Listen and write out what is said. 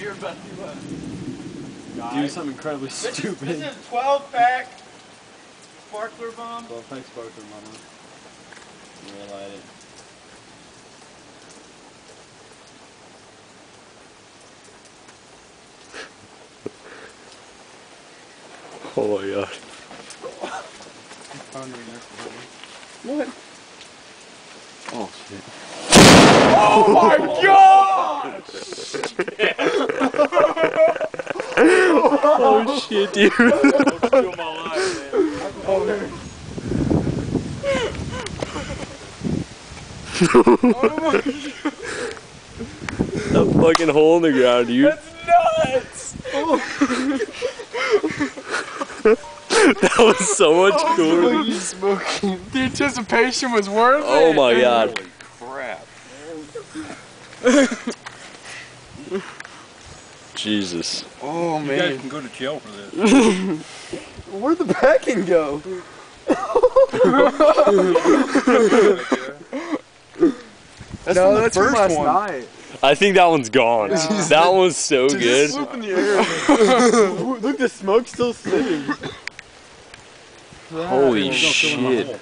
you're about to do something incredibly stupid. This is 12-pack sparkler bomb. 12-pack sparkler mama. We'll light it. Oh my god. What? Oh shit. Oh my god! Oh shit, dude. Don't steal my life, man. Oh man. That fucking hole in the ground, dude. That's nuts! That was so much cooler. The anticipation was worth it. Oh my god. Holy crap. Jesus. Oh man. You guys can go to jail for this. Where'd the packing go? That's no, the that's first from last one. night. I think that one's gone. That one's so good. Just swoop in the air. Look, the smoke's still sitting. Holy shit.